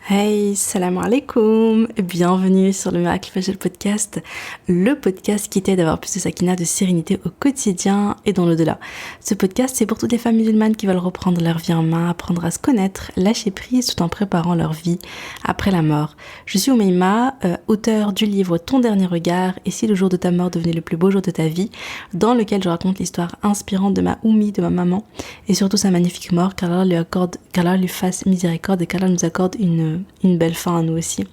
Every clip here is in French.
Hey, salam alaikum, bienvenue sur le Miracle Fajr Podcast, le podcast qui t'aide à avoir plus de sakina, de sérénité au quotidien et dans l'au-delà. Ce podcast, c'est pour toutes les femmes musulmanes qui veulent reprendre leur vie en main, apprendre à se connaître, lâcher prise tout en préparant leur vie après la mort. Je suis Oumaima, auteure du livre Ton dernier regard et si le jour de ta mort devenait le plus beau jour de ta vie, dans lequel je raconte l'histoire inspirante de ma Oumi, de ma maman, et surtout sa magnifique mort, qu'Allah lui fasse miséricorde et qu'Allah nous accorde une belle fin à nous aussi.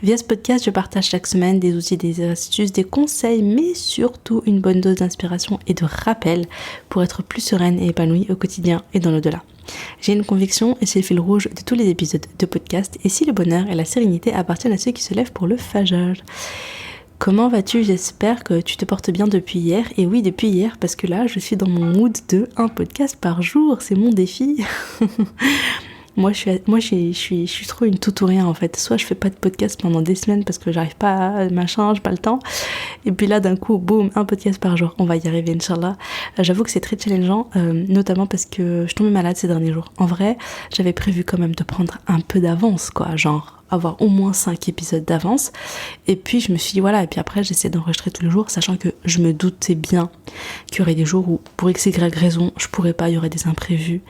Via ce podcast, je partage chaque semaine des outils, des astuces, des conseils, mais surtout une bonne dose d'inspiration et de rappel pour être plus sereine et épanouie au quotidien et dans l'au-delà. J'ai une conviction et c'est le fil rouge de tous les épisodes de podcast. Et si le bonheur et la sérénité appartiennent à ceux qui se lèvent pour le Fajr. Comment vas-tu? J'espère que tu te portes bien depuis hier. Et oui, depuis hier, parce que là, je suis dans mon mood de un podcast par jour. C'est mon défi. Moi, je suis trop une tout ou rien en fait. Soit je fais pas de podcast pendant des semaines parce que j'arrive pas à machin, j'ai pas le temps. Et puis là, d'un coup, boum, un podcast par jour. On va y arriver, Inch'Allah. J'avoue que c'est très challengeant, notamment parce que je tombais malade ces derniers jours. En vrai, j'avais prévu quand même de prendre un peu d'avance, quoi. Genre avoir au moins 5 épisodes d'avance. Et puis je me suis dit voilà, et puis après j'essaie d'enregistrer tous les jours, sachant que je me doutais bien qu'il y aurait des jours où pour x, y raison, je pourrais pas, il y aurait des imprévus.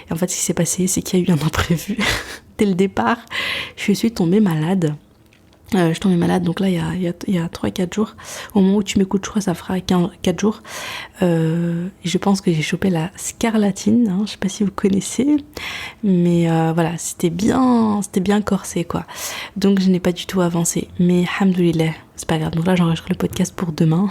Et en fait ce qui s'est passé, c'est qu'il y a eu un imprévu. Dès le départ, je suis tombée malade. Je suis tombée malade, donc là il y a 3-4 jours. Au moment où tu m'écoutes, je crois que ça fera 4 jours. Je pense que j'ai chopé la scarlatine, hein, je sais pas si vous connaissez. Mais voilà, c'était bien corsé quoi. Donc je n'ai pas du tout avancé. Mais alhamdoulilah, c'est pas grave. Donc là j'enregistre le podcast pour demain.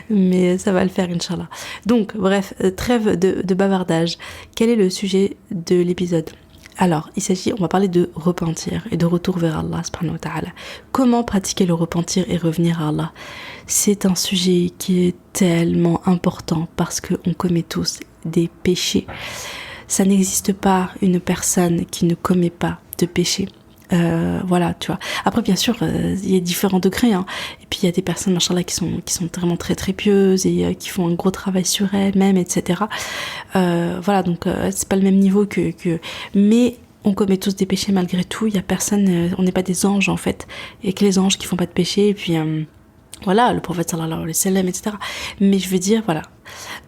Mais ça va le faire, Inch'Allah. Donc bref, trêve de bavardage. Quel est le sujet de l'épisode ? Alors, on va parler de repentir et de retour vers Allah subhanahu wa ta'ala. Comment pratiquer le repentir et revenir à Allah? C'est un sujet qui est tellement important parce qu'on commet tous des péchés. Ça n'existe pas une personne qui ne commet pas de péché. Voilà, tu vois. Après, bien sûr, il y a différents degrés, hein. Et puis il y a des personnes, machallah, qui sont vraiment très très pieuses et qui font un gros travail sur elles-mêmes, etc. Voilà, donc c'est pas le même niveau que. Mais on commet tous des péchés malgré tout. Il y a personne, on n'est pas des anges en fait, et que les anges qui font pas de péché. Et puis voilà, le prophète sallallahu alayhi wa sallam, etc. Mais je veux dire, voilà.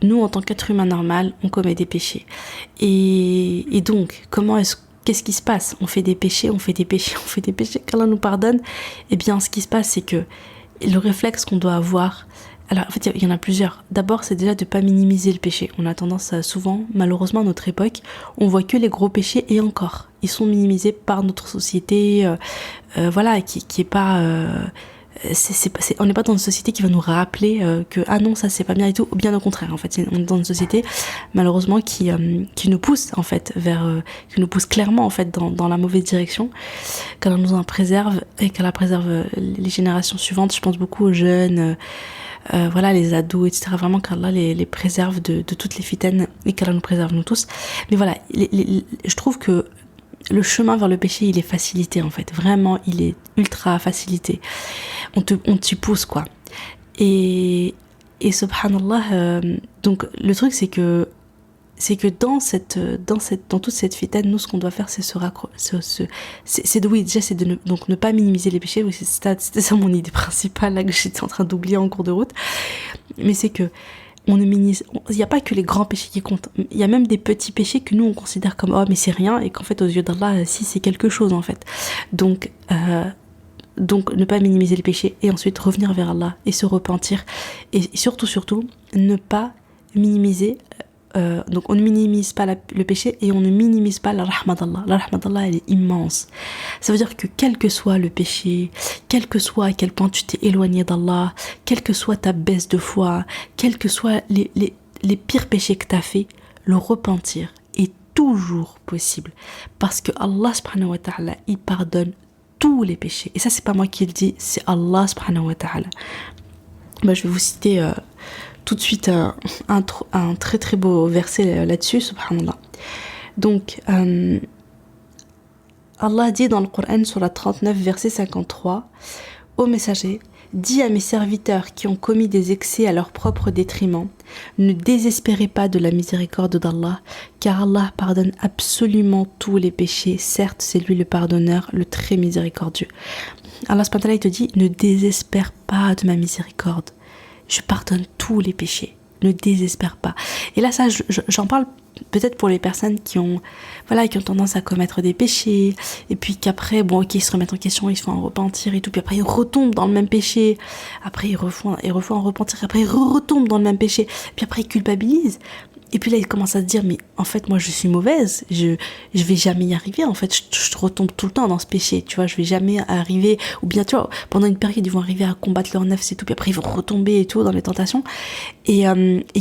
Nous, en tant qu'être humain normal, on commet des péchés. Et donc, qu'est-ce qui se passe? On fait des péchés, qu'Allah nous pardonne. Eh bien, ce qui se passe, c'est que le réflexe qu'on doit avoir, alors en fait, il y en a plusieurs. D'abord, c'est déjà de pas minimiser le péché. On a tendance à souvent, malheureusement, à notre époque, on voit que les gros péchés et encore, ils sont minimisés par notre société, voilà, qui est pas... on n'est pas dans une société qui va nous rappeler que ah non ça c'est pas bien et tout, bien au contraire en fait on est dans une société malheureusement qui nous pousse en fait qui nous pousse clairement en fait dans la mauvaise direction, qu'elle nous en préserve et qu'elle préserve les générations suivantes. Je pense beaucoup aux jeunes, voilà, les ados, etc. Vraiment qu'Allah les préserve de toutes les fitaines et qu'Allah nous préserve nous tous. Mais voilà, je trouve que le chemin vers le péché, il est facilité en fait. Vraiment, il est ultra facilité. On t'y pousse quoi. Et subhanallah, donc le truc c'est que dans toute cette fitaine, nous ce qu'on doit faire c'est ne pas minimiser les péchés. Oui, c'était ça mon idée principale là que j'étais en train d'oublier en cours de route. Mais c'est que il n'y a pas que les grands péchés qui comptent. Il y a même des petits péchés que nous on considère comme oh mais c'est rien et qu'en fait aux yeux d'Allah si c'est quelque chose en fait. Donc ne pas minimiser les péchés et ensuite revenir vers Allah et se repentir et surtout ne pas minimiser. Donc on ne minimise pas le péché et on ne minimise pas la rahma d'Allah. La rahma d'Allah elle est immense. Ça veut dire que quel que soit le péché, quel que soit à quel point tu t'es éloigné d'Allah, quelle que soit ta baisse de foi, quels que soient les pires péchés que tu as fait, le repentir est toujours possible. Parce que Allah subhanahu wa ta'ala, il pardonne tous les péchés. Et ça c'est pas moi qui le dis, c'est Allah subhanahu wa ta'ala. Je vais vous citer tout de suite un très très beau verset là-dessus, subhanallah. Donc, Allah dit dans le Coran, sur la 39, verset 53, « Ô messager, dis à mes serviteurs qui ont commis des excès à leur propre détriment, ne désespérez pas de la miséricorde d'Allah, car Allah pardonne absolument tous les péchés. Certes, c'est lui le pardonneur, le très miséricordieux. Allah subhanahu wa ta'ala, il te dit, ne désespère pas de ma miséricorde. Je pardonne tous les péchés. Ne désespère pas. Et là, ça, j'en parle peut-être pour les personnes qui ont tendance à commettre des péchés, et puis qu'après, ils se remettent en question, ils se font en repentir et tout, puis après ils retombent dans le même péché, après ils refont en repentir, après ils retombent dans le même péché, puis après ils culpabilisent. Et puis là, il commence à se dire, mais en fait, moi, je suis mauvaise, je vais jamais y arriver, en fait, je retombe tout le temps dans ce péché, tu vois, je vais jamais arriver, ou bien, tu vois, pendant une période, ils vont arriver à combattre leur nefs et tout, puis après, ils vont retomber et tout dans les tentations, et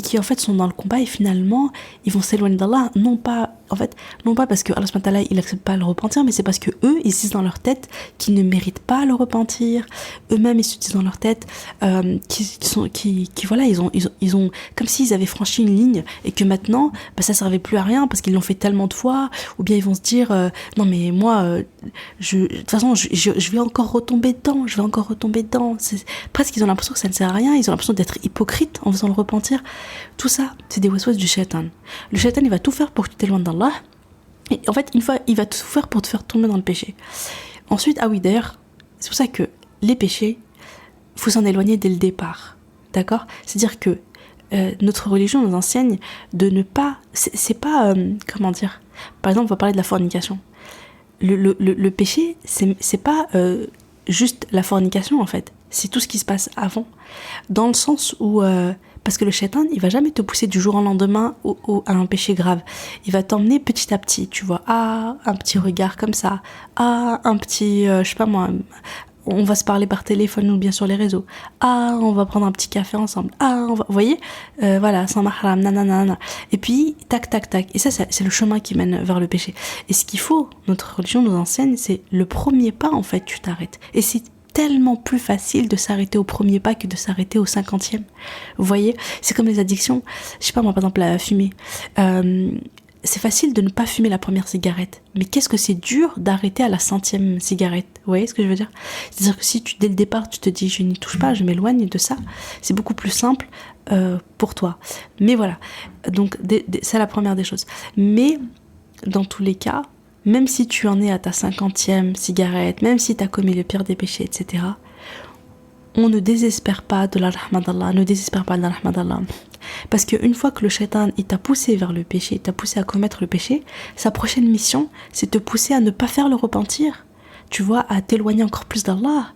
qui, en fait, sont dans le combat, et finalement, ils vont s'éloigner d'Allah, non pas parce que Allah subhanahu wa ta'ala, il accepte pas le repentir, mais c'est parce que eux, ils se disent dans leur tête qu'ils ne méritent pas le repentir, eux-mêmes, ils se disent dans leur tête, ils ont, comme s'ils avaient franchi une ligne, et que maintenant, ça servait plus à rien parce qu'ils l'ont fait tellement de fois, ou bien ils vont se dire non mais moi de toute façon je vais encore retomber dedans, presque ils ont l'impression que ça ne sert à rien, ils ont l'impression d'être hypocrites en faisant le repentir. Tout ça, c'est des waswas du shaitan. Le shaitan, il va tout faire pour que tu t'éloignes d'Allah, et en fait une fois il va tout faire pour te faire tomber dans le péché. Ensuite, d'ailleurs, c'est pour ça que les péchés, il faut s'en éloigner dès le départ, d'accord? C'est-à-dire que notre religion nous enseigne de ne pas, c'est pas, comment dire, par exemple on va parler de la fornication. Le péché, c'est pas juste la fornication en fait, c'est tout ce qui se passe avant, dans le sens où parce que le shaitan, il va jamais te pousser du jour au lendemain à un péché grave. Il va t'emmener petit à petit, tu vois, un petit regard comme ça, un petit, je sais pas moi, on va se parler par téléphone ou bien sur les réseaux. On va prendre un petit café ensemble. Vous voyez, sans mahram, nanana. Et puis, tac, tac, tac. Et ça, c'est le chemin qui mène vers le péché. Et ce qu'il faut, notre religion nous enseigne, c'est le premier pas, en fait, tu t'arrêtes. Et c'est tellement plus facile de s'arrêter au premier pas que de s'arrêter au 50e. Vous voyez, c'est comme les addictions. Je sais pas, moi, par exemple, la fumée. C'est facile de ne pas fumer la première cigarette, mais qu'est-ce que c'est dur d'arrêter à la 100e cigarette. Vous voyez ce que je veux dire? C'est-à-dire que si dès le départ tu te dis je n'y touche pas, je m'éloigne de ça, c'est beaucoup plus simple pour toi. Mais voilà, donc c'est la première des choses. Mais dans tous les cas, même si tu en es à ta 50e cigarette, même si tu as commis le pire des péchés, etc., on ne désespère pas de la rahma d'Allah, ne désespère pas de la rahma d'Allah. Parce qu'une fois que le shaitan il t'a poussé vers le péché, il t'a poussé à commettre le péché, sa prochaine mission, c'est de te pousser à ne pas faire le repentir. Tu vois, à t'éloigner encore plus d'Allah,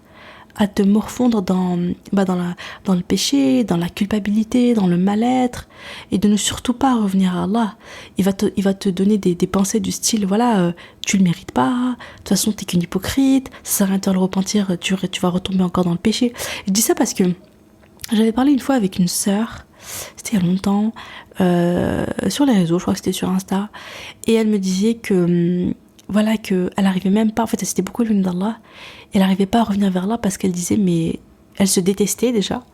à te morfondre dans le péché, dans la culpabilité, dans le mal-être, et de ne surtout pas revenir à Allah. Il va te donner des pensées du style, tu le mérites pas, de toute façon t'es qu'une hypocrite, ça sert à rien de te le repentir, tu vas retomber encore dans le péché. Je dis ça parce que j'avais parlé une fois avec une sœur, c'était il y a longtemps, sur les réseaux, je crois que c'était sur Insta, et elle me disait que elle arrivait même pas, en fait elle s'était beaucoup éloignée d'Allah, elle arrivait pas à revenir vers Allah parce qu'elle disait, mais elle se détestait déjà,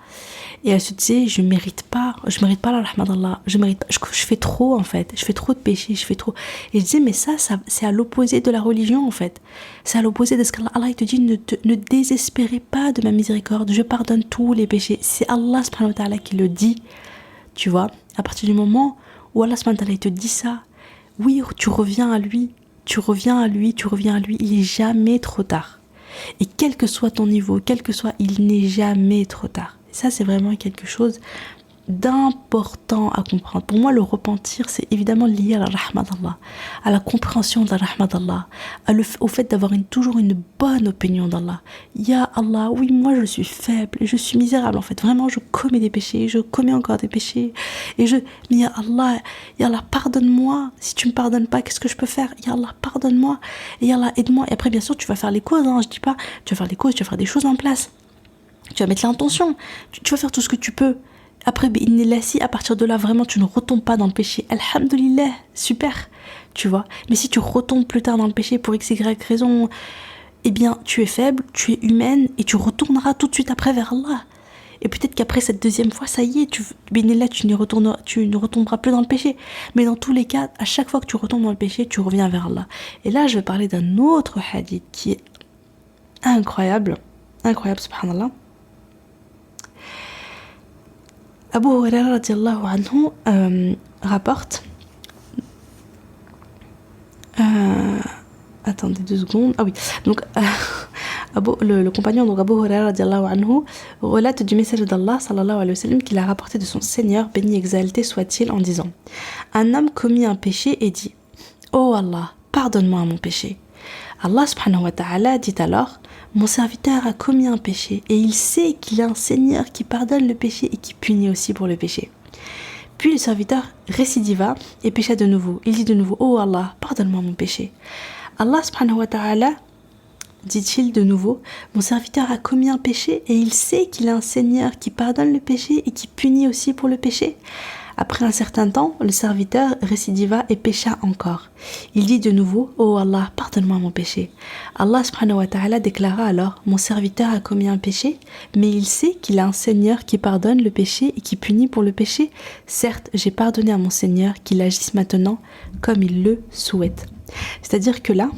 et elle se disait, je mérite pas la rahma d'Allah, je fais trop en fait, je fais trop de péchés, je fais trop, et je disais, mais ça c'est à l'opposé de la religion en fait, c'est à l'opposé de ce qu'Allah il te dit, ne désespérez pas de ma miséricorde, je pardonne tous les péchés, c'est Allah subhanahu wa ta'ala qui le dit, tu vois, à partir du moment où Allah subhanahu wa ta'ala il te dit ça, oui, tu reviens à lui, il est jamais trop tard. Et quel que soit ton niveau, il n'est jamais trop tard. Et ça, c'est vraiment quelque chose d'important à comprendre. Pour moi, le repentir, c'est évidemment lié à la rahma d'Allah, à la compréhension de la rahma d'Allah, au fait d'avoir toujours une bonne opinion d'Allah. Ya Allah, oui, moi je suis faible, je suis misérable en fait. Vraiment, je commets des péchés, je commets encore des péchés. Mais Ya Allah, pardonne-moi. Si tu me pardonnes pas, qu'est-ce que je peux faire? Ya Allah, pardonne-moi. Et Ya Allah, aide-moi. Et après, bien sûr, tu vas faire les causes. Je dis pas, tu vas faire les causes, tu vas faire des choses en place. Tu vas mettre l'intention. Tu vas faire tout ce que tu peux. Après, si à partir de là, vraiment, tu ne retombes pas dans le péché, alhamdoulilah, super, tu vois. Mais si tu retombes plus tard dans le péché pour x, y raison, eh bien, tu es faible, tu es humaine, et tu retourneras tout de suite après vers Allah. Et peut-être qu'après cette deuxième fois, ça y est, tu ne retomberas plus dans le péché. Mais dans tous les cas, à chaque fois que tu retombes dans le péché, tu reviens vers Allah. Et là, je vais parler d'un autre hadith qui est incroyable, subhanallah. Abu Huraira radiallahu anhu rapporte... attendez 2 secondes. Ah oui, donc le compagnon de Abu Huraira radiallahu anhu relate du message d'Allah sallallahu alayhi wa sallam qu'il a rapporté de son Seigneur, béni exalté soit-il, en disant: un homme commit un péché et dit: oh Allah, pardonne-moi mon péché. Allah subhanahu wa ta'ala dit alors: mon serviteur a commis un péché et il sait qu'il y a un Seigneur qui pardonne le péché et qui punit aussi pour le péché. Puis le serviteur récidiva et pécha de nouveau. Il dit de nouveau: oh Allah, pardonne-moi mon péché. Allah subhanahu wa ta'ala, dit-il de nouveau, mon serviteur a commis un péché et il sait qu'il a un Seigneur qui pardonne le péché et qui punit aussi pour le péché. Après un certain temps, le serviteur récidiva et pécha encore. Il dit de nouveau: oh Allah, pardonne-moi mon péché. Allah subhanahu wa ta'ala déclara alors: mon serviteur a commis un péché, mais il sait qu'il a un Seigneur qui pardonne le péché et qui punit pour le péché. Certes, j'ai pardonné à mon Seigneur qu'il agisse maintenant comme il le souhaite. C'est-à-dire que là,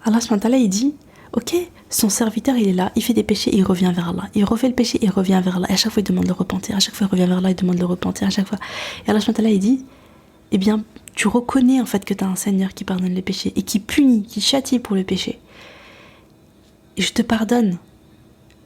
Allah subhanahu wa ta'ala, il dit: ok, son serviteur il est là, il fait des péchés et il revient vers Allah. Il refait le péché et il revient vers Allah. Et à chaque fois il demande le repentir, à chaque fois il revient vers Allah, il demande le repentir, à chaque fois. Et Allah subhanahu wa ta'ala, il dit: eh bien, tu reconnais en fait que tu as un Seigneur qui pardonne les péchés et qui punit, qui châtie pour le péché. Et je te pardonne.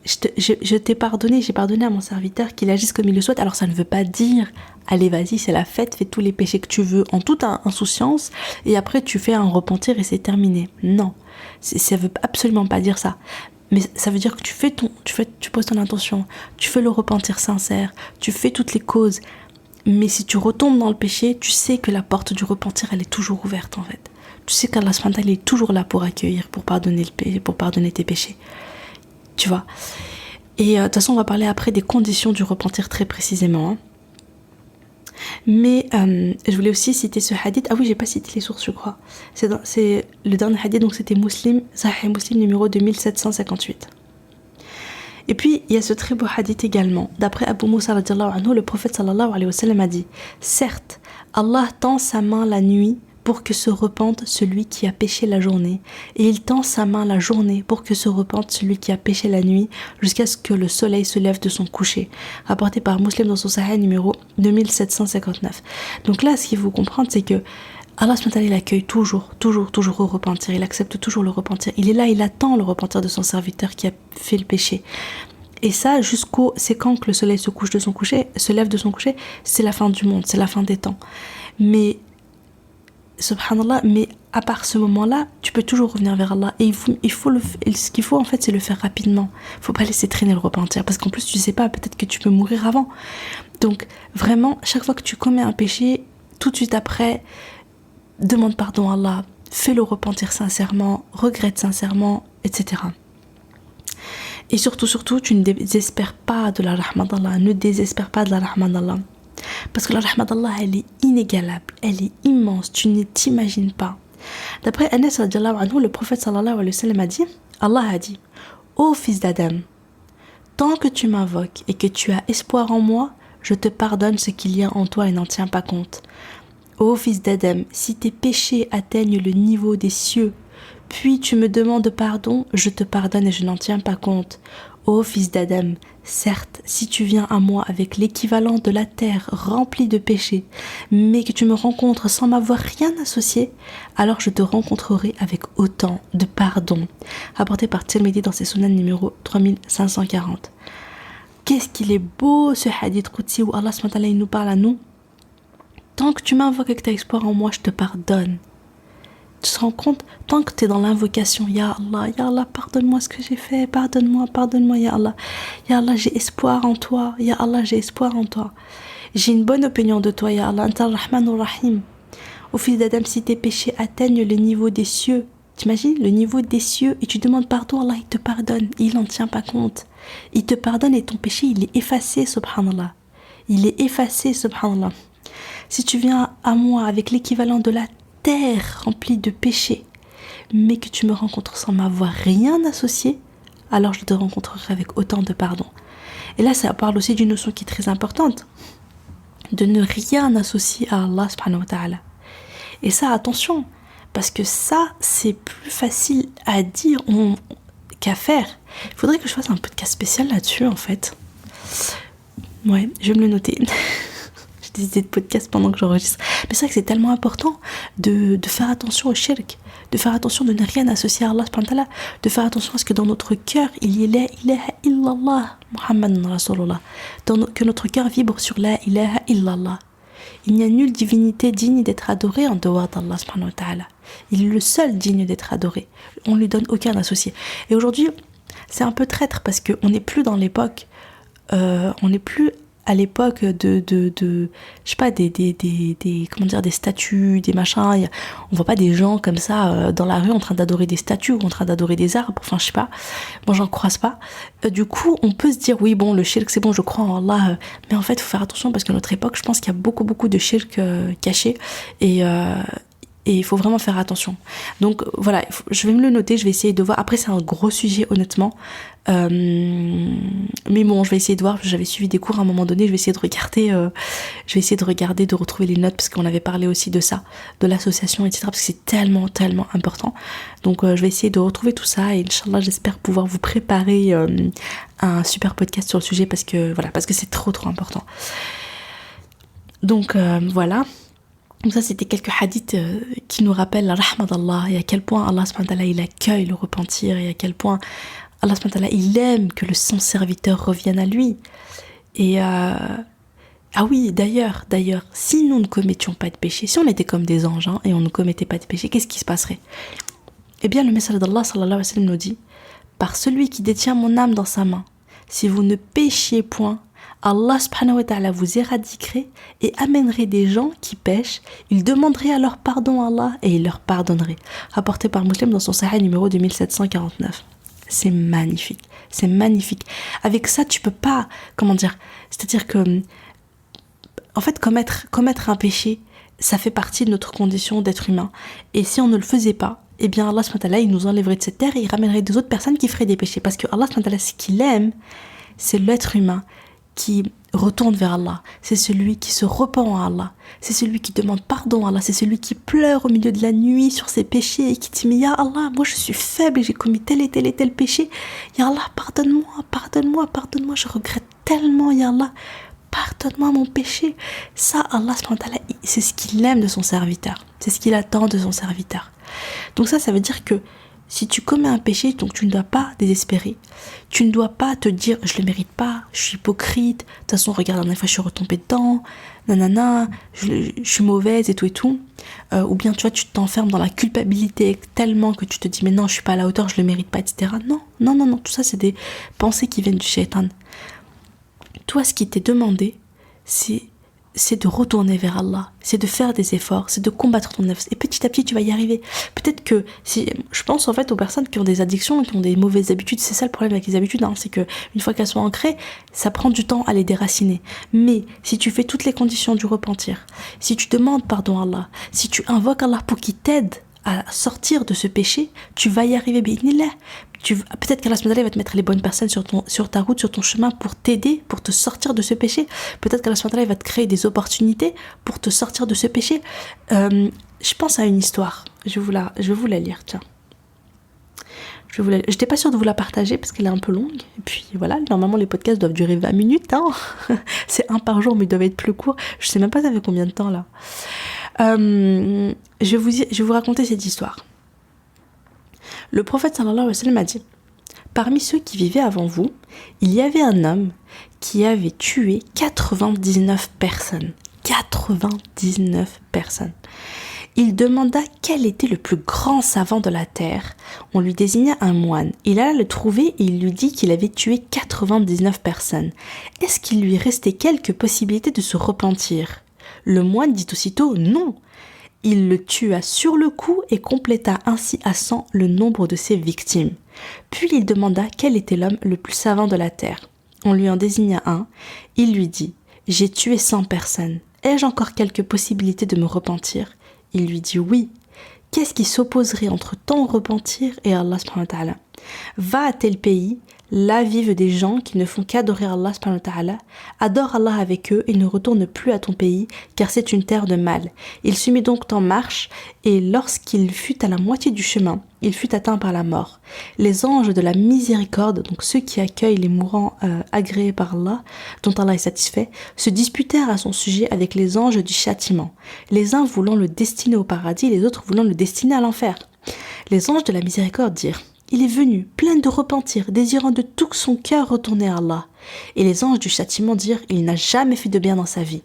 Je t'ai pardonné, j'ai pardonné à mon serviteur qu'il agisse comme il le souhaite. Alors ça ne veut pas dire: allez vas-y, c'est la fête, fais tous les péchés que tu veux en toute insouciance et après tu fais un repentir et c'est terminé. Non, ça veut absolument pas dire ça. Mais ça veut dire que tu poses ton intention, tu fais le repentir sincère, tu fais toutes les causes. Mais si tu retombes dans le péché, tu sais que la porte du repentir, elle est toujours ouverte en fait. Tu sais qu'Allah subhanahu wa ta'ala est toujours là pour accueillir, pour pardonner tes péchés. Tu vois. Et de toute façon, on va parler après des conditions du repentir très précisément. Hein. Mais je voulais aussi citer ce hadith. Ah oui, j'ai pas cité les sources, je crois. C'est le dernier hadith, donc c'était Muslim, Sahih Muslim numéro 2758. Et puis, il y a ce très beau hadith également. D'après Abu Musa radiallahu anhu, le prophète sallallahu alayhi wa sallam a dit: certes, Allah tend sa main la nuit pour que se repente celui qui a péché la journée, et il tend sa main la journée pour que se repente celui qui a péché la nuit, jusqu'à ce que le soleil se lève de son coucher. Rapporté par Muslim dans son Sahih numéro 2759. Donc là, ce qu'il faut comprendre, c'est que Allah il accueille toujours au repentir, il accepte toujours le repentir. Il est là, il attend le repentir de son serviteur qui a fait le péché. Et ça, c'est quand que le soleil se lève de son coucher, c'est la fin du monde, c'est la fin des temps. Mais subhanallah, mais à part ce moment-là, tu peux toujours revenir vers Allah. Et ce qu'il faut en fait, c'est le faire rapidement. Il ne faut pas laisser traîner le repentir, parce qu'en plus tu sais pas, peut-être que tu peux mourir avant. Donc vraiment, chaque fois que tu commets un péché, tout de suite après, demande pardon à Allah, fais-le repentir sincèrement, regrette sincèrement, etc. Et surtout, tu ne désespères pas de la rahma d'Allah, ne désespère pas de la rahma d'Allah. Parce que la rahma d'Allah, elle est inégalable, elle est immense, tu ne t'imagines pas. D'après Anas radiallahu anhu, le prophète sallallahu alayhi wa sallam a dit: Allah a dit: ô fils d'Adam, tant que tu m'invoques et que tu as espoir en moi, je te pardonne ce qu'il y a en toi et n'en tiens pas compte. Ô fils d'Adam, si tes péchés atteignent le niveau des cieux, puis tu me demandes pardon, je te pardonne et je n'en tiens pas compte. Ô fils d'Adam, certes, si tu viens à moi avec l'équivalent de la terre remplie de péchés, mais que tu me rencontres sans m'avoir rien associé, alors je te rencontrerai avec autant de pardon. Rapporté par Tirmidhi dans ses Sunan numéro 3540. Qu'est-ce qu'il est beau ce hadith Qudsi où Allah subhanahu wa ta'ala, il nous parle à nous. Tant que tu m'invoques et que tu as espoir en moi, je te pardonne. Tu te rends compte, tant que tu es dans l'invocation, Ya Allah, pardonne-moi ce que j'ai fait, pardonne-moi, Ya Allah, j'ai espoir en toi, Ya Allah, j'ai espoir en toi. J'ai une bonne opinion de toi, Ya Allah, Anta ar-Rahman ar-Rahim. Au fils d'Adam, si tes péchés atteignent le niveau des cieux, t'imagines, le niveau des cieux, et tu demandes pardon, Allah, il te pardonne, il n'en tient pas compte. Il te pardonne et ton péché, il est effacé, subhanallah. Il est effacé, subhanallah. Si tu viens à moi avec l'équivalent de la terre remplie de péchés, mais que tu me rencontres sans m'avoir rien associé, alors je te rencontrerai avec autant de pardon. Et là, ça parle aussi d'une notion qui est très importante, de ne rien associer à Allah subhanahu wa ta'ala. Et ça, attention, parce que ça, c'est plus facile à dire qu'à faire. Il faudrait que je fasse un podcast spécial là-dessus, en fait. Ouais, je vais me le noter. J'ai des idées de podcast pendant que j'enregistre. Mais c'est vrai que c'est tellement important de faire attention au shirk, de faire attention de ne rien associer à Allah subhanahu wa ta'ala, de faire attention à ce que dans notre cœur, il y ait la ilaha illallah, Muhammad Rasulullah, que notre cœur vibre sur la ilaha illallah. Il n'y a nulle divinité digne d'être adorée en dehors d'Allah subhanahu wa ta'ala. Il est le seul digne d'être adoré. On ne lui donne aucun associé. Et aujourd'hui, c'est un peu traître parce qu'on n'est plus dans l'époque, on n'est plus à l'époque de je sais pas, comment dire, des statues, des machins. On voit pas des gens comme ça dans la rue en train d'adorer des statues ou en train d'adorer des arbres. Enfin, je sais pas. Moi, j'en croise pas. Du coup, on peut se dire, oui, bon, le shirk, c'est bon, je crois en Allah. Mais en fait, il faut faire attention parce qu'à notre époque, je pense qu'il y a beaucoup, beaucoup de shirk cachés. Et il faut vraiment faire attention. Donc voilà, je vais me le noter, je vais essayer de voir. Après, c'est un gros sujet, honnêtement. Mais bon, je vais essayer de voir. J'avais suivi des cours à un moment donné. Je vais essayer de regarder, de retrouver les notes parce qu'on avait parlé aussi de ça, de l'association, etc. Parce que c'est tellement, tellement important. Donc je vais essayer de retrouver tout ça et Inch'Allah, j'espère pouvoir vous préparer un super podcast sur le sujet parce que c'est trop, trop important. Donc voilà. Donc ça, c'était quelques hadiths qui nous rappellent la rahma d'Allah et à quel point Allah subhanahu wa ta'ala il accueille le repentir et à quel point Allah subhanahu wa ta'ala il aime que son serviteur revienne à lui. Et ah oui, d'ailleurs, si nous ne commettions pas de péché, si on était comme des anges et on ne commettait pas de péché, qu'est-ce qui se passerait? Eh bien, le message d'Allah sallallahu alayhi wa sallam nous dit: par celui qui détient mon âme dans sa main, si vous ne péchiez point, Allah subhanahu wa ta'ala vous éradiquerait et amènerait des gens qui pêchent. Il demanderait alors pardon à Allah et il leur pardonnerait. Rapporté par Muslim dans son Sahih numéro 2749. C'est magnifique. C'est magnifique. Avec ça, tu peux pas, c'est-à-dire que, en fait, commettre un péché, ça fait partie de notre condition d'être humain. Et si on ne le faisait pas, eh bien Allah subhanahu wa ta'ala, il nous enlèverait de cette terre et il ramènerait des autres personnes qui feraient des péchés. Parce que Allah subhanahu wa ta'ala, ce qu'il aime, c'est l'être humain qui retourne vers Allah, c'est celui qui se repent à Allah, c'est celui qui demande pardon à Allah, c'est celui qui pleure au milieu de la nuit sur ses péchés et qui dit: mais ya Allah, moi je suis faible et j'ai commis tel et tel et tel péché, ya Allah, pardonne-moi, je regrette tellement, ya Allah, pardonne-moi mon péché. Ça, Allah subhanahu wa ta'ala, c'est ce qu'il aime de son serviteur, c'est ce qu'il attend de son serviteur. Donc ça veut dire que si tu commets un péché, donc tu ne dois pas désespérer. Tu ne dois pas te dire: je le mérite pas, je suis hypocrite, de toute façon regarde, la dernière fois je suis retombée dedans, nanana, je suis mauvaise et tout. Ou bien tu vois, tu t'enfermes dans la culpabilité tellement que tu te dis: mais non, je suis pas à la hauteur, je le mérite pas, etc. Non, tout ça c'est des pensées qui viennent du shaitan. Toi, ce qui t'est demandé, c'est de retourner vers Allah, c'est de faire des efforts, c'est de combattre ton nafs. Et petit à petit, tu vas y arriver. Peut-être que, je pense en fait aux personnes qui ont des addictions, qui ont des mauvaises habitudes. C'est ça le problème avec les habitudes, c'est que une fois qu'elles sont ancrées, ça prend du temps à les déraciner. Mais si tu fais toutes les conditions du repentir, si tu demandes pardon à Allah, si tu invoques Allah pour qu'il t'aide à sortir de ce péché, tu vas y arriver. Peut-être qu'Allah subhanahu wa ta'ala va te mettre les bonnes personnes sur ta route, sur ton chemin pour t'aider, pour te sortir de ce péché. Peut-être qu'Allah subhanahu wa ta'ala va te créer des opportunités pour te sortir de ce péché. Je pense à une histoire. Je vais vous la lire, tiens. Je n'étais pas sûre de vous la partager parce qu'elle est un peu longue. Et puis voilà, normalement les podcasts doivent durer 20 minutes. C'est un par jour, mais ils doivent être plus courts. Je sais même pas ça fait combien de temps là. Je vais vous raconter cette histoire. Le prophète sallallahu alayhi wa sallam a dit: parmi ceux qui vivaient avant vous, il y avait un homme qui avait tué 99 personnes. 99 personnes. Il demanda quel était le plus grand savant de la terre. On lui désigna un moine. Il alla le trouver et il lui dit qu'il avait tué 99 personnes. Est-ce qu'il lui restait quelque possibilité de se repentir? Le moine dit aussitôt non. Il le tua sur le coup et compléta ainsi à 100 le nombre de ses victimes. Puis il demanda quel était l'homme le plus savant de la terre. On lui en désigna un. Il lui dit: j'ai tué 100 personnes. Ai-je encore quelques possibilités de me repentir? Il lui dit oui. Qu'est-ce qui s'opposerait entre ton repentir et Allah subhanahu wa ta'ala? Va à tel pays, là vivent des gens qui ne font qu'adorer Allah subhanahu wa ta'ala. Adore Allah avec eux et ne retourne plus à ton pays, car c'est une terre de mal. Il se mit donc en marche, et lorsqu'il fut à la moitié du chemin, il fut atteint par la mort. Les anges de la miséricorde, donc ceux qui accueillent les mourants agréés par Allah, dont Allah est satisfait, se disputèrent à son sujet avec les anges du châtiment, les uns voulant le destiner au paradis, les autres voulant le destiner à l'enfer. Les anges de la miséricorde dirent: il est venu, plein de repentir, désirant de tout son cœur retourner à Allah. Et les anges du châtiment dirent: il n'a jamais fait de bien dans sa vie.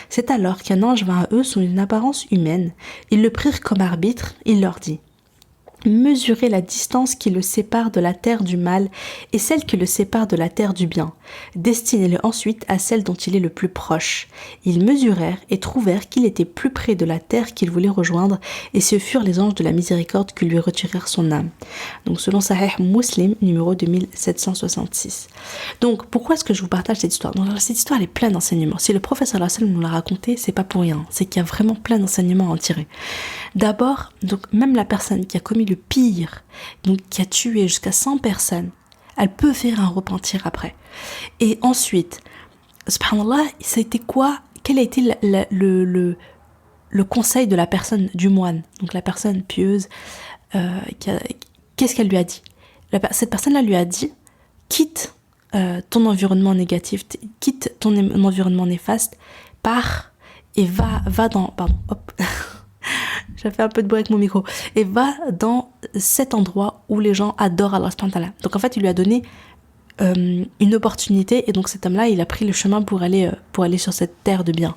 C'est alors qu'un ange vint à eux sous une apparence humaine. Ils le prirent comme arbitre, il leur dit: mesurez la distance qui le sépare de la terre du mal et celle qui le sépare de la terre du bien. Destinez-le ensuite à celle dont il est le plus proche. Ils mesurèrent et trouvèrent qu'il était plus près de la terre qu'il voulait rejoindre, et ce furent les anges de la miséricorde qui lui retirèrent son âme. Donc selon Sahih Muslim, numéro 2766. Donc pourquoi est-ce que je vous partage cette histoire? Donc, cette histoire elle est pleine d'enseignements. Si le prophète sallallahu alayhi wa sallam nous l'a raconté, c'est pas pour rien. C'est qu'il y a vraiment plein d'enseignements à en tirer. D'abord, donc même la personne qui a commis le pire, donc qui a tué jusqu'à 100 personnes, elle peut faire un repentir après. Et ensuite, subhanallah, ça a été quoi? Quel a été le conseil de la personne, du moine, donc la personne pieuse, qu'est-ce qu'elle lui a dit? Cette personne-là lui a dit: quitte ton environnement négatif, quitte ton environnement néfaste, pars et va dans... Pardon, hop. J'ai fait un peu de bruit avec mon micro. Et va dans cet endroit où les gens adorent Allah subhanahu wa ta'ala. Donc en fait, il lui a donné une opportunité, et donc cet homme-là, il a pris le chemin pour aller sur cette terre de bien.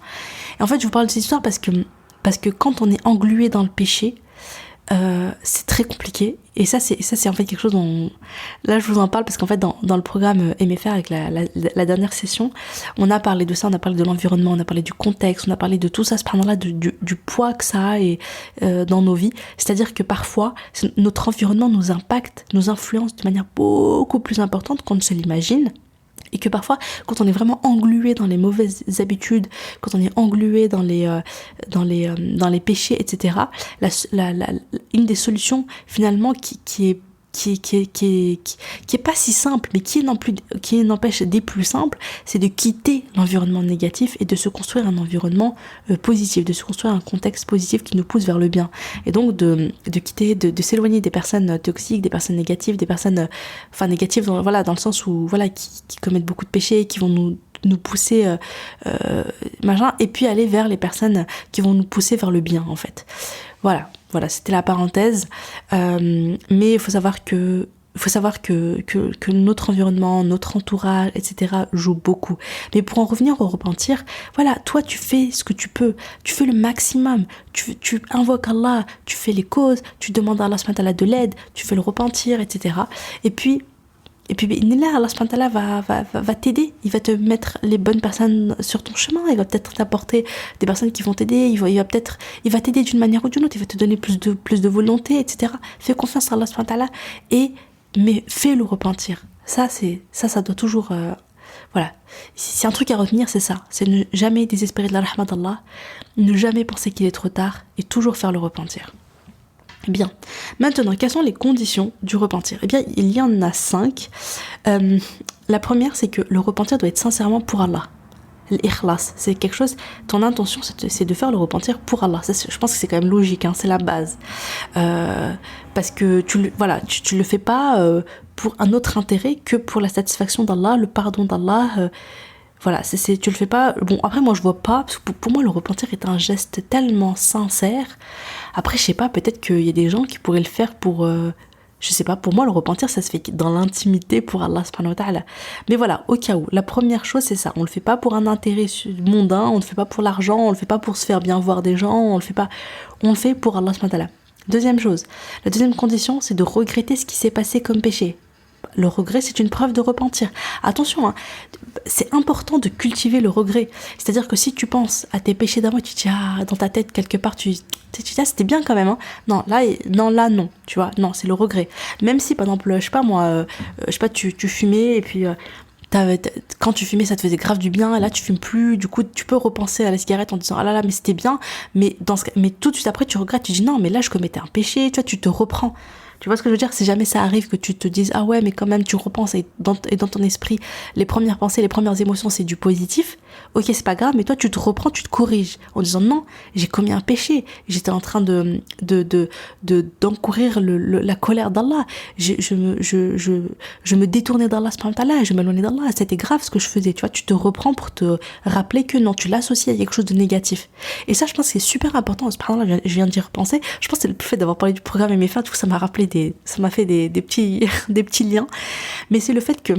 Et en fait, je vous parle de cette histoire parce que quand on est englué dans le péché, c'est très compliqué. Et ça c'est en fait quelque chose dont... Là, je vous en parle parce qu'en fait, dans le programme MFR, avec la dernière session, on a parlé de ça, on a parlé de l'environnement, on a parlé du contexte, on a parlé de tout ça, ce pendant-là, du poids que ça a dans nos vies. C'est-à-dire que parfois, notre environnement nous impacte, nous influence de manière beaucoup plus importante qu'on ne se l'imagine. Et que parfois, quand on est vraiment englué dans les mauvaises habitudes, quand on est englué dans les péchés, etc., une des solutions finalement qui est pas si simple, mais qui n'empêche des plus simples, c'est de quitter l'environnement négatif et de se construire un environnement positif, de se construire un contexte positif qui nous pousse vers le bien. Et donc de quitter, de s'éloigner des personnes toxiques, des personnes négatives, des personnes, négatives dans le sens où, qui commettent beaucoup de péchés, qui vont nous pousser et puis aller vers les personnes qui vont nous pousser vers le bien, en fait. Voilà, c'était la parenthèse. Mais il faut savoir que notre environnement, notre entourage, etc. joue beaucoup. Mais pour en revenir au repentir, voilà, toi tu fais ce que tu peux, tu fais le maximum, tu invoques Allah, tu fais les causes, tu demandes à Allah subhanahu wa ta'ala de l'aide, tu fais le repentir, etc. Et puis Allah subhanahu wa ta'ala va t'aider, il va te mettre les bonnes personnes sur ton chemin, il va peut-être t'apporter des personnes qui vont t'aider, il va t'aider d'une manière ou d'une autre, il va te donner plus de volonté, etc. Fais confiance à Allah subhanahu wa ta'ala, mais fais le repentir. Ça doit toujours... voilà. Si un truc à retenir, c'est ça. C'est ne jamais désespérer de la rahmat d'Allah, ne jamais penser qu'il est trop tard, et toujours faire le repentir. Bien. Maintenant, quelles sont les conditions du repentir? Eh bien, il y en a 5. La première, c'est que le repentir doit être sincèrement pour Allah. L'ikhlas, c'est quelque chose, ton intention, c'est de faire le repentir pour Allah. Ça, je pense que c'est quand même logique, c'est la base. Parce que tu le fais pas pour un autre intérêt que pour la satisfaction d'Allah, le pardon d'Allah. Tu le fais pas. Bon, après, moi, je vois pas, parce que pour moi, le repentir est un geste tellement sincère. Après, je sais pas, peut-être qu'il y a des gens qui pourraient le faire pour... je sais pas, pour moi, le repentir, ça se fait dans l'intimité pour Allah subhanahu wa ta'ala. Mais voilà, au cas où, la première chose, c'est ça. On le fait pas pour un intérêt mondain, on le fait pas pour l'argent, on le fait pas pour se faire bien voir des gens, on le fait pour Allah subhanahu wa ta'ala. Deuxième chose, la deuxième condition, c'est de regretter ce qui s'est passé comme péché. Le regret, c'est une preuve de repentir. Attention, c'est important de cultiver le regret. C'est-à-dire que si tu penses à tes péchés d'avant, tu te dis, dans ta tête, quelque part, tu dis, c'était bien quand même. Non, non, tu vois, non, c'est le regret. Même si, par exemple, je sais pas moi, tu fumais et puis... quand tu fumais, ça te faisait grave du bien, et là tu fumes plus, du coup tu peux repenser à la cigarette en disant ah là mais c'était bien, mais tout de suite après tu regrettes, tu dis non mais là je commettais un péché, tu vois, tu te reprends. Tu vois ce que je veux dire? Si jamais ça arrive que tu te dises ah ouais mais quand même tu repenses et dans ton esprit les premières pensées, les premières émotions c'est du positif, Ok, c'est pas grave, mais toi, tu te reprends, tu te corriges en disant non, j'ai commis un péché. J'étais en train d'encourir la colère d'Allah. Je me détournais d'Allah, je m'éloignais d'Allah. C'était grave ce que je faisais. Tu vois, tu te reprends pour te rappeler que non, tu l'associes à quelque chose de négatif. Et ça, je pense que c'est super important. Subhanallah, je viens d'y repenser. Je pense que c'est le fait d'avoir parlé du programme MFA, du coup, ça m'a rappelé ça m'a fait des petits, des petits liens. Mais c'est le fait que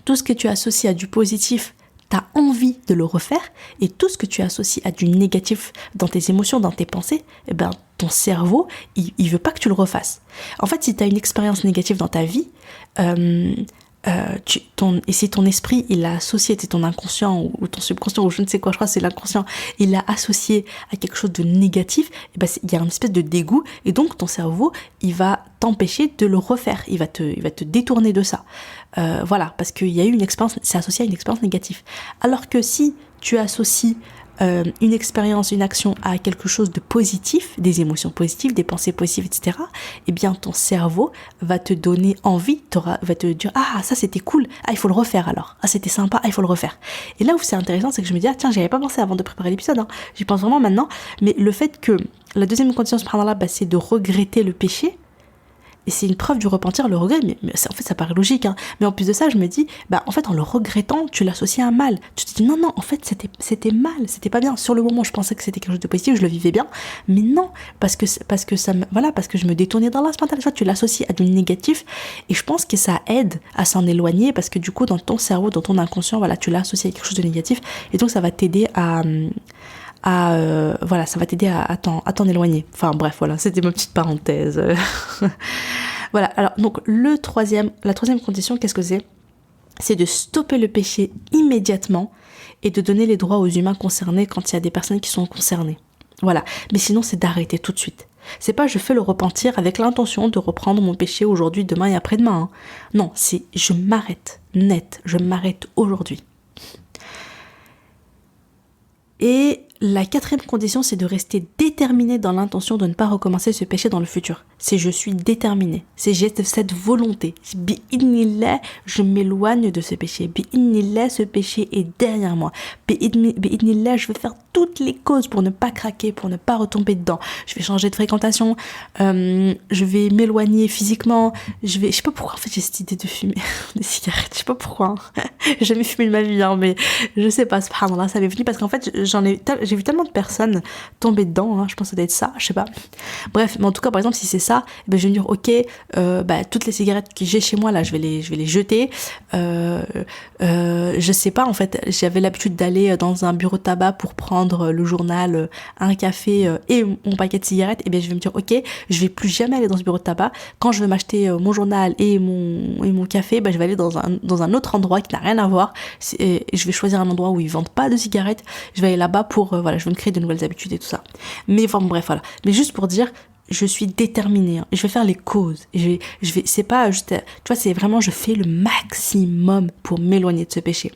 tout ce que tu associes à du positif, t'as envie de le refaire, et tout ce que tu associes à du négatif dans tes émotions, dans tes pensées, eh ben, ton cerveau, il veut pas que tu le refasses. En fait, si t'as une expérience négative dans ta vie, et si ton esprit, il l'a associé, c'est ton inconscient ou ton subconscient ou je ne sais quoi, je crois que c'est l'inconscient, il l'a associé à quelque chose de négatif, et ben il y a une espèce de dégoût, et donc ton cerveau, il va t'empêcher de le refaire, il va te détourner de ça. Voilà, parce qu'il y a eu une expérience, c'est associé à une expérience négative. Alors que si tu associes une expérience, une action à quelque chose de positif, des émotions positives, des pensées positives, etc., eh bien ton cerveau va te donner envie, va te dire ah ça c'était cool, ah il faut le refaire alors, ah c'était sympa, ah il faut le refaire. Et là où c'est intéressant, c'est que je me dis ah tiens j'y avais pas pensé avant de préparer l'épisode, hein. J'y pense vraiment maintenant, mais le fait que la deuxième condition subhanallah, c'est de regretter le péché. Et c'est une preuve du repentir, le regret, mais en fait ça paraît logique, hein. Mais en plus de ça, je me dis, en fait en le regrettant, tu l'associes à un mal. Tu te dis non, en fait c'était mal, c'était pas bien. Sur le moment, je pensais que c'était quelque chose de positif, je le vivais bien, mais non, parce que je me détournais dans l'instantané. Tu l'associes à du négatif, et je pense que ça aide à s'en éloigner, parce que du coup, dans ton cerveau, dans ton inconscient, tu l'as associé à quelque chose de négatif, et donc ça va t'aider ça va t'aider à t'en éloigner. Enfin bref, voilà, c'était ma petite parenthèse. Voilà, alors donc la troisième condition, qu'est-ce que c'est ? C'est de stopper le péché immédiatement et de donner les droits aux humains concernés quand il y a des personnes qui sont concernées. Voilà, mais sinon c'est d'arrêter tout de suite. C'est pas je fais le repentir avec l'intention de reprendre mon péché aujourd'hui, demain et après-demain. Hein. Non, c'est je m'arrête net, je m'arrête aujourd'hui. Et la quatrième condition, c'est de rester déterminé dans l'intention de ne pas recommencer ce péché dans le futur. C'est je suis déterminé. C'est j'ai cette volonté. Bi'idnillah, je m'éloigne de ce péché. Bi'idnillah, ce péché est derrière moi. Bi'idnillah, je vais faire toutes les causes pour ne pas craquer, pour ne pas retomber dedans. Je vais changer de fréquentation. Je vais m'éloigner physiquement. Je sais pas pourquoi en fait j'ai cette idée de fumer des cigarettes. Je sais pas pourquoi. J'ai jamais fumé de ma vie, hein, mais je sais pas. Subhanallah, ça m'est venu parce qu'en fait j'ai vu tellement de personnes tomber dedans, hein, je pense que ça doit être ça, je sais pas. Bref, mais en tout cas, par exemple, si c'est ça, je vais me dire, ok, toutes les cigarettes que j'ai chez moi, là, je vais les jeter. Je sais pas, en fait, j'avais l'habitude d'aller dans un bureau de tabac pour prendre le journal, un café et mon paquet de cigarettes. Et bien, je vais me dire, ok, je vais plus jamais aller dans ce bureau de tabac. Quand je veux m'acheter mon journal et mon café, je vais aller dans un autre endroit qui n'a rien à voir. Et je vais choisir un endroit où ils vendent pas de cigarettes. Je vais aller là-bas pour je vais me créer de nouvelles habitudes et tout ça. Mais enfin bref, voilà. Mais juste pour dire, je suis déterminée, hein. Je vais faire les causes. C'est pas juste, tu vois, c'est vraiment, je fais le maximum pour m'éloigner de ce péché.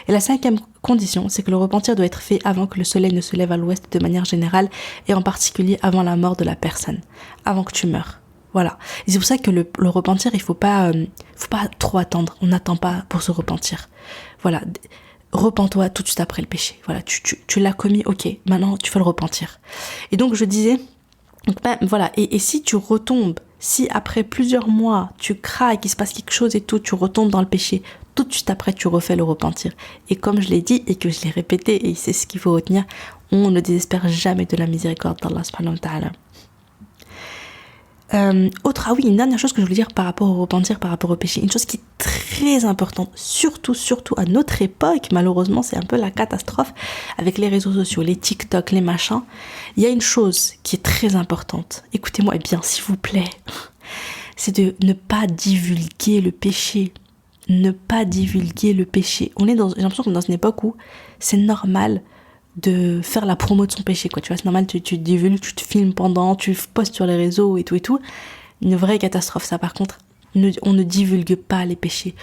Et la cinquième condition, c'est que le repentir doit être fait avant que le soleil ne se lève à l'ouest de manière générale, et en particulier avant la mort de la personne, avant que tu meurs. Voilà. Et c'est pour ça que le repentir, il faut pas trop attendre. On n'attend pas pour se repentir. Voilà. Repens-toi tout de suite après le péché. Voilà, tu l'as commis, ok, maintenant tu fais le repentir. Et donc je disais, voilà, et si tu retombes, si après plusieurs mois tu craques, il se passe quelque chose et tout, tu retombes dans le péché, tout de suite après tu refais le repentir. Et comme je l'ai dit et que je l'ai répété, et c'est ce qu'il faut retenir, on ne désespère jamais de la miséricorde d'Allah subhanahu wa ta'ala. Une dernière chose que je voulais dire par rapport au repentir, par rapport au péché, une chose qui est très importante, surtout à notre époque, malheureusement c'est un peu la catastrophe avec les réseaux sociaux, les TikTok, les machins. Il y a une chose qui est très importante, écoutez-moi bien s'il vous plaît, c'est de ne pas divulguer le péché. Ne pas divulguer le péché. J'ai l'impression qu'on est dans une époque où c'est normal de faire la promo de son péché, quoi. Tu vois, c'est normal, tu divulgues, tu te filmes pendant, tu postes sur les réseaux et tout. Une vraie catastrophe, ça. Par contre, on ne divulgue pas les péchés.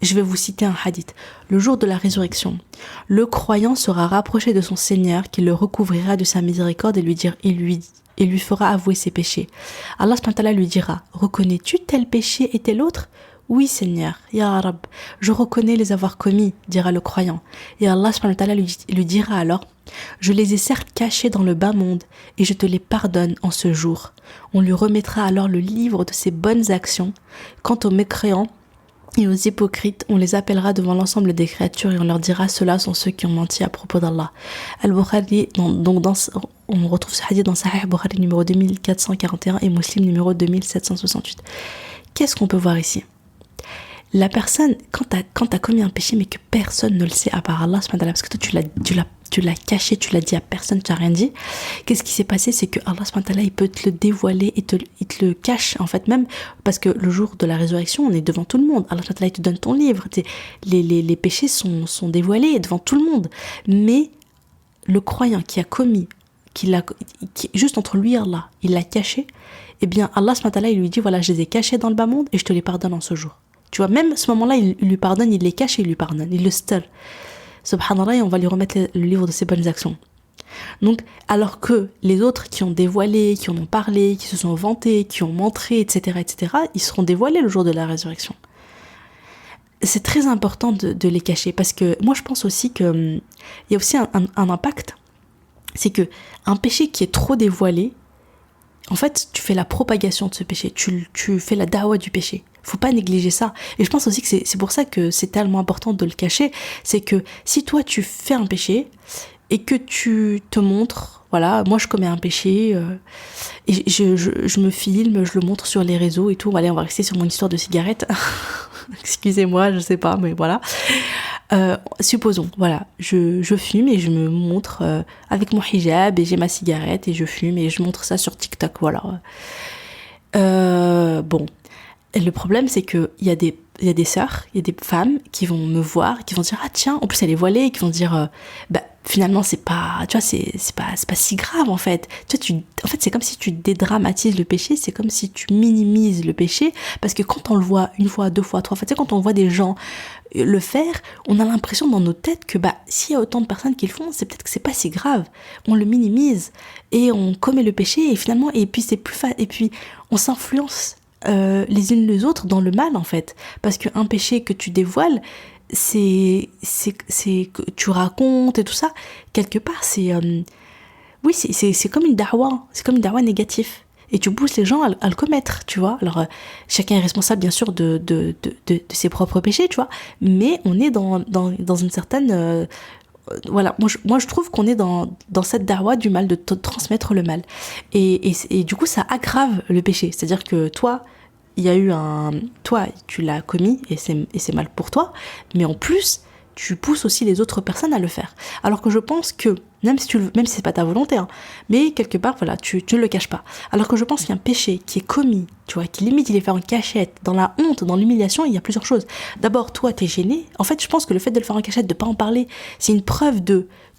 Je vais vous citer un hadith. Le jour de la résurrection, le croyant sera rapproché de son Seigneur qui le recouvrira de sa miséricorde et lui fera avouer ses péchés. Allah subhanahu wa ta'ala lui dira, reconnais-tu tel péché et tel autre ? Oui Seigneur, Ya Rab, je reconnais les avoir commis, dira le croyant. Et Allah subhanahu wa ta'ala lui dira alors, je les ai certes cachés dans le bas monde et je te les pardonne en ce jour. On lui remettra alors le livre de ses bonnes actions. Quant aux mécréants et aux hypocrites, on les appellera devant l'ensemble des créatures et on leur dira ceux-là sont ceux qui ont menti à propos d'Allah. Al-Bukhari, on retrouve ce hadith dans Sahih Bukhari numéro 2441 et Muslim numéro 2768. Qu'est-ce qu'on peut voir ici? La personne, quand t'as commis un péché mais que personne ne le sait à part Allah, parce que toi tu l'as caché, tu l'as dit à personne, tu n'as rien dit, qu'est-ce qui s'est passé? C'est que Allah il peut te le dévoiler et il te le cache en fait, même parce que le jour de la résurrection on est devant tout le monde. Allah il te donne ton livre, les péchés sont dévoilés devant tout le monde, mais le croyant qui a commis, juste entre lui et Allah, il l'a caché, eh bien Allah il lui dit voilà, je les ai cachés dans le bas monde et je te les pardonne en ce jour. Tu vois, même à ce moment-là, il lui pardonne, il les cache et il lui pardonne, il le stir. Subhanallah, et on va lui remettre le livre de ses bonnes actions. Donc, alors que les autres qui ont dévoilé, qui en ont parlé, qui se sont vantés, qui ont montré, etc., ils seront dévoilés le jour de la résurrection. C'est très important de les cacher, parce que moi, je pense aussi qu'il y a aussi un impact, c'est que un péché qui est trop dévoilé, en fait, tu fais la propagation de ce péché, tu fais la da'wa du péché. Faut pas négliger ça. Et je pense aussi que c'est pour ça que c'est tellement important de le cacher. C'est que si toi tu fais un péché et que tu te montres, voilà, moi je commets un péché et je me filme, je le montre sur les réseaux et tout. Allez, on va rester sur mon histoire de cigarette. Excusez-moi, je sais pas, mais voilà. Supposons, voilà, je fume et je me montre avec mon hijab et j'ai ma cigarette et je fume et je montre ça sur TikTok, voilà. Bon. Et le problème, c'est qu'il y a des sœurs, il y a des femmes qui vont me voir, qui vont dire ah tiens, en plus elle est voilée, et qui vont dire finalement c'est pas, tu vois, c'est pas si grave en fait. Tu vois, en fait c'est comme si tu dédramatises le péché, c'est comme si tu minimises le péché, parce que quand on le voit une fois, deux fois, trois fois, tu sais, quand on voit des gens le faire, on a l'impression dans nos têtes que s'il y a autant de personnes qui le font, c'est peut-être que c'est pas si grave. On le minimise et on commet le péché et finalement et puis c'est plus et puis on s'influence les unes les autres dans le mal en fait, parce qu'un péché que tu dévoiles, c'est que tu racontes et tout ça, quelque part c'est oui c'est comme une da'wa négative et tu pousses les gens à le commettre, tu vois. Alors chacun est responsable bien sûr de ses propres péchés, tu vois, mais on est dans une certaine voilà, moi je trouve qu'on est dans cette da'wa du mal, de transmettre le mal. Et du coup, ça aggrave le péché. C'est-à-dire que toi, tu l'as commis et c'est mal pour toi, mais en plus, tu pousses aussi les autres personnes à le faire. Alors que je pense que, même si c'est pas ta volonté, hein, mais quelque part, voilà, tu ne le caches pas. Alors que je pense qu'il y a un péché qui est commis, tu vois, qui limite il est fait en cachette, dans la honte, dans l'humiliation, il y a plusieurs choses. D'abord, toi, t'es gêné. En fait, je pense que le fait de le faire en cachette, de pas en parler, c'est une preuve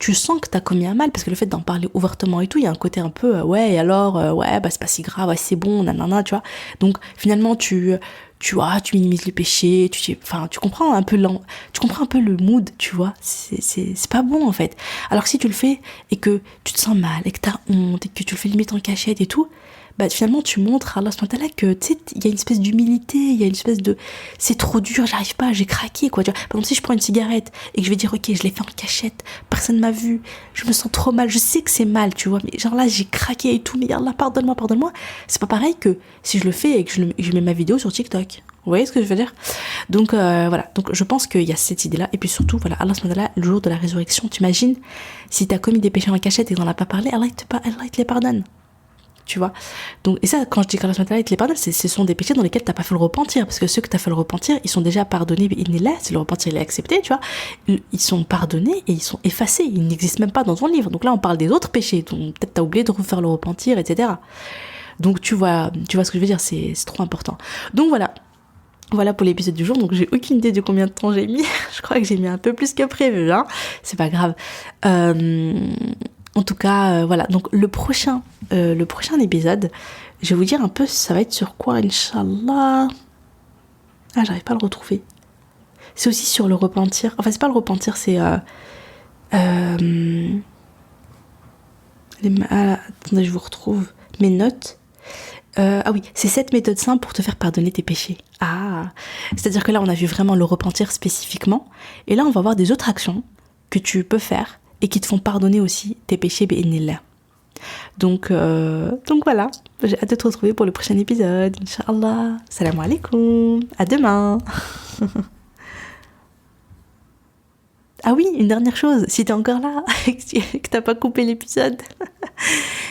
tu sens que t'as commis un mal, parce que le fait d'en parler ouvertement et tout, il y a un côté un peu, ouais, et alors, ouais, c'est pas si grave, ouais, c'est bon, nanana, tu vois. Donc, finalement, tu minimises le péché, tu comprends un peu le mood, tu vois. C'est pas bon, en fait. Alors que si tu le fais et que tu te sens mal, et que t'as honte, et que tu le fais limite en cachette et tout, finalement, tu montres à Allah que, tu sais, il y a une espèce d'humilité, il y a une espèce de, c'est trop dur, j'arrive pas, j'ai craqué, quoi. Tu vois. Par exemple, si je prends une cigarette et que je vais dire, ok, je l'ai fait en cachette, personne m'a vu, je me sens trop mal, je sais que c'est mal, tu vois, mais genre là, j'ai craqué et tout, mais Allah, pardonne-moi. C'est pas pareil que si je le fais et que je mets ma vidéo sur TikTok. Vous voyez ce que je veux dire? Donc, voilà. Donc, je pense qu'il y a cette idée-là. Et puis surtout, voilà, Allah, le jour de la résurrection, t'imagines, si t'as commis des péchés en cachette et qu'on n'en a pas parlé, Allah, il te les pardonne. Tu vois. Donc, et ça, quand je dis qu'Allah il te les pardonne, ce sont des péchés dans lesquels t'as pas fait le repentir, parce que ceux que t'as fait le repentir, ils sont déjà pardonnés, si le repentir il est accepté, tu vois, ils sont pardonnés et ils sont effacés, ils n'existent même pas dans ton livre. Donc là, on parle des autres péchés, donc peut-être t'as oublié de refaire le repentir, etc. Donc tu vois ce que je veux dire, c'est trop important. Donc voilà pour l'épisode du jour. Donc j'ai aucune idée de combien de temps j'ai mis. Je crois que j'ai mis un peu plus que prévu, hein. C'est pas grave. En tout cas, voilà. Donc le prochain épisode, je vais vous dire un peu, ça va être sur quoi, Inch'Allah. Ah, j'arrive pas à le retrouver. C'est aussi sur le repentir. Enfin, c'est pas le repentir, c'est attendez, je vous retrouve mes notes. Ah oui, c'est 7 méthodes simples pour te faire pardonner tes péchés. Ah, c'est-à-dire que là, on a vu vraiment le repentir spécifiquement. Et là, on va voir des autres actions que tu peux faire et qui te font pardonner aussi tes péchés, bi'idhnillah. Donc voilà, j'ai hâte de te retrouver pour le prochain épisode. Inch'Allah. Salam alaikum. À demain. Ah oui, une dernière chose, si t'es encore là, que t'as pas coupé l'épisode,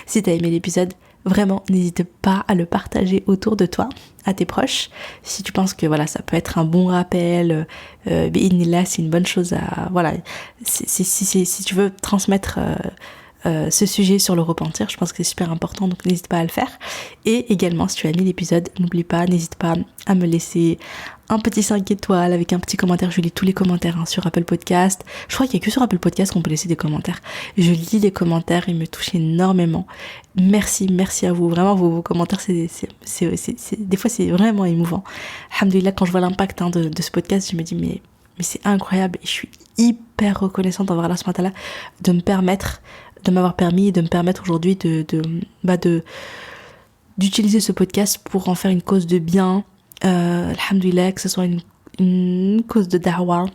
si t'as aimé l'épisode, vraiment, n'hésite pas à le partager autour de toi, à tes proches. Si tu penses que voilà, ça peut être un bon rappel, bi'idhnillah, c'est une bonne chose à... Voilà, si tu veux transmettre ce sujet sur le repentir, je pense que c'est super important, donc n'hésite pas à le faire. Et également, si tu as aimé l'épisode, n'hésite pas à me laisser un petit 5 étoiles avec un petit commentaire. Je lis tous les commentaires sur Apple Podcast. Je crois qu'il n'y a que sur Apple Podcast qu'on peut laisser des commentaires. Je lis les commentaires, ils me touchent énormément. Merci à vous. Vraiment, vos commentaires, des fois, c'est vraiment émouvant. Alhamdoulilah, quand je vois l'impact de ce podcast, je me dis, mais c'est incroyable. Et je suis hyper reconnaissante envers Allah subhanahu wa ta'ala de m'avoir permis et de me permettre aujourd'hui d'utiliser ce podcast pour en faire une cause de bien. Alhamdoulilah, que ce soit une cause de da'wah.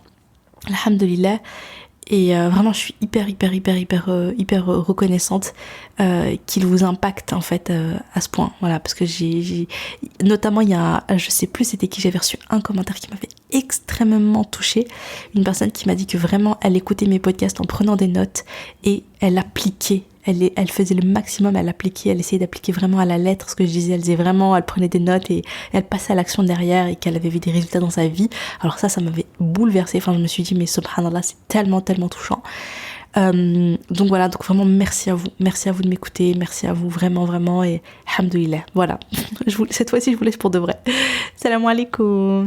Alhamdoulilah. Et vraiment, je suis hyper reconnaissante qu'il vous impacte en fait à ce point. Voilà, parce que notamment il y a, je sais plus c'était qui, j'avais reçu un commentaire qui m'avait extrêmement touchée. Une personne qui m'a dit que vraiment elle écoutait mes podcasts en prenant des notes et elle appliquait. Elle faisait le maximum, elle appliquait, elle essayait d'appliquer vraiment à la lettre ce que je disais, elle prenait des notes et elle passait à l'action derrière et qu'elle avait vu des résultats dans sa vie. Alors ça m'avait bouleversée, enfin je me suis dit mais subhanallah, c'est tellement touchant. Donc voilà, donc vraiment merci à vous de m'écouter, merci à vous vraiment et alhamdoulilah, voilà. Cette fois-ci je vous laisse pour de vrai. Salam alaikum.